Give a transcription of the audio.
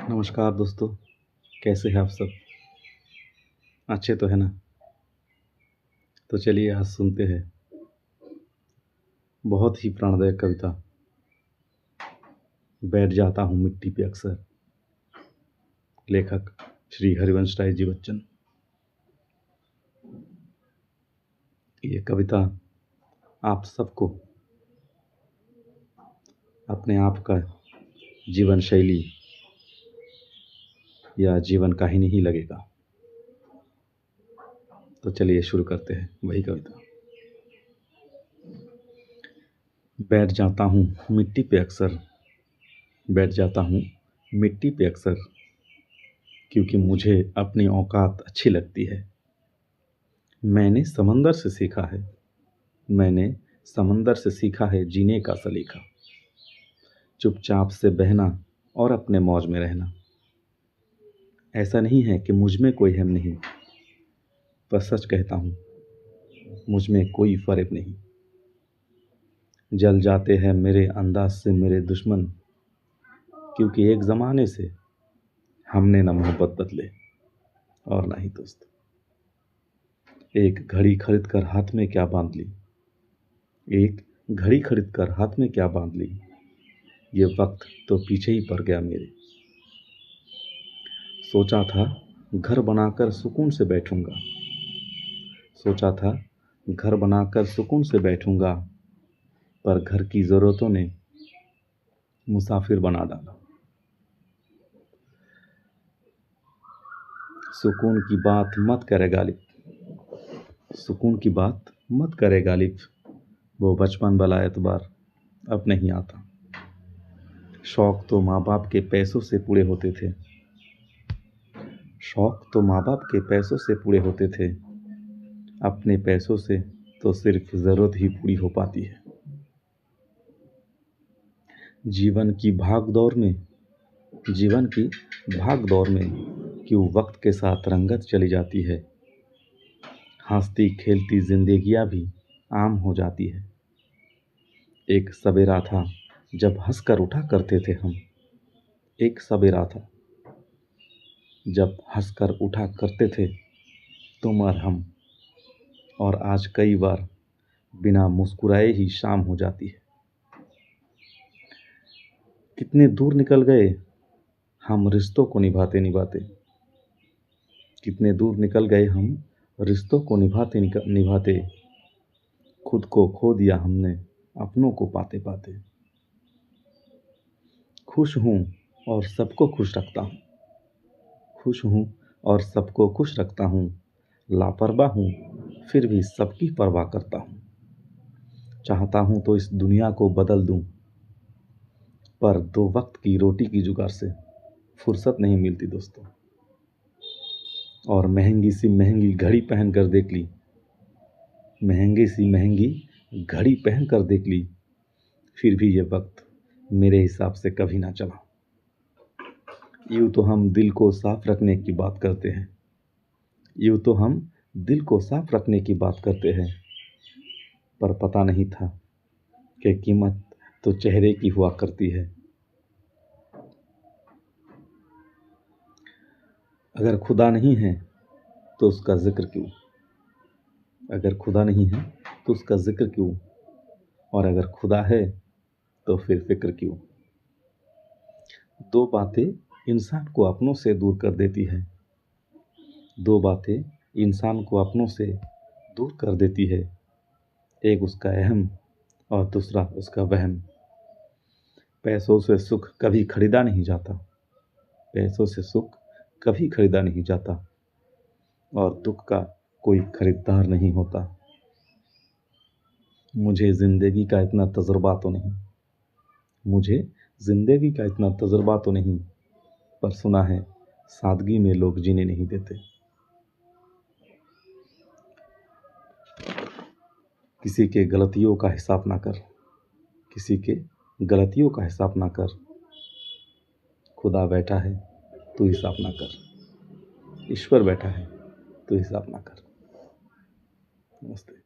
नमस्कार दोस्तों, कैसे हैं आप सब? अच्छे तो है ना? तो चलिए आज सुनते हैं बहुत ही प्राणदायक कविता। बैठ जाता हूँ मिट्टी पे अक्सर। लेखक श्री हरिवंश राय जी बच्चन। ये कविता आप सबको अपने आप का जीवन शैली या जीवन काहिनी ही लगेगा। तो चलिए शुरू करते हैं वही कविता। बैठ जाता हूँ मिट्टी पे अक्सर, बैठ जाता हूँ मिट्टी पे अक्सर, क्योंकि मुझे अपनी औकात अच्छी लगती है। मैंने समंदर से सीखा है, मैंने समंदर से सीखा है जीने का सलीका। चुपचाप से बहना और अपने मौज में रहना। ऐसा नहीं है कि मुझ में कोई हम नहीं, पर सच कहता हूँ मुझ में कोई फर्क नहीं। जल जाते हैं मेरे अंदाज से मेरे दुश्मन, क्योंकि एक ज़माने से हमने न मोहब्बत बदले और ना ही दोस्त। एक घड़ी खरीद कर हाथ में क्या बांध ली, एक घड़ी खरीद कर हाथ में क्या बांध ली। ये वक्त तो पीछे ही पड़ गया मेरे। सोचा था घर बनाकर सुकून से बैठूंगा, सोचा था घर बनाकर सुकून से बैठूंगा, पर घर की ज़रूरतों ने मुसाफिर बना डाला। सुकून की बात मत करे गालिब, सुकून की बात मत करे गालिब। वो बचपन वाला एतबार अब नहीं आता। शौक तो माँ बाप के पैसों से पूरे होते थे, शौक तो माँ बाप के पैसों से पूरे होते थे। अपने पैसों से तो सिर्फ ज़रूरत ही पूरी हो पाती है। जीवन की भाग दौड़ में, जीवन की भाग दौड़ में क्यों वक्त के साथ रंगत चली जाती है। हंसती खेलती जिंदगियां भी आम हो जाती है। एक सवेरा था जब हंसकर उठा करते थे हम, एक सवेरा था जब हंसकर उठा करते थे तुम और हम। और आज कई बार बिना मुस्कुराए ही शाम हो जाती है। कितने दूर निकल गए हम रिश्तों को निभाते निभाते, कितने दूर निकल गए हम रिश्तों को निभाते निभाते। खुद को खो दिया हमने अपनों को पाते पाते। खुश हूँ और सबको खुश रखता हूँ, खुश हूँ और सबको खुश रखता हूँ। लापरवाह हूँ फिर भी सबकी परवाह करता हूँ। चाहता हूँ तो इस दुनिया को बदल दूँ, पर दो वक्त की रोटी की जुगाड़ से फुर्सत नहीं मिलती दोस्तों। और महंगी सी महंगी घड़ी पहन कर देख ली, महंगी सी महंगी घड़ी पहन कर देख ली, फिर भी ये वक्त मेरे हिसाब से कभी ना चला। यूँ तो हम दिल को साफ रखने की बात करते हैं, यूँ तो हम दिल को साफ रखने की बात करते हैं, पर पता नहीं था कि कीमत तो चेहरे की हुआ करती है। अगर खुदा नहीं है तो उसका जिक्र क्यों, अगर खुदा नहीं है तो उसका जिक्र क्यों, और अगर खुदा है तो फिर फिक्र क्यों। दो बातें इंसान को अपनों से दूर कर देती है, दो बातें इंसान को अपनों से दूर कर देती है। एक उसका अहम और दूसरा उसका वहम। पैसों से सुख कभी खरीदा नहीं जाता, पैसों से सुख कभी खरीदा नहीं जाता, और दुख का कोई खरीदार नहीं होता। मुझे ज़िंदगी का इतना तजुर्बा तो नहीं, मुझे ज़िंदगी का इतना तजुर्बा तो नहीं, पर सुना है सादगी में लोग जीने नहीं देते। किसी के गलतियों का हिसाब ना कर, किसी के गलतियों का हिसाब ना कर। खुदा बैठा है तू हिसाब ना कर, ईश्वर बैठा है तू हिसाब ना कर। नमस्ते।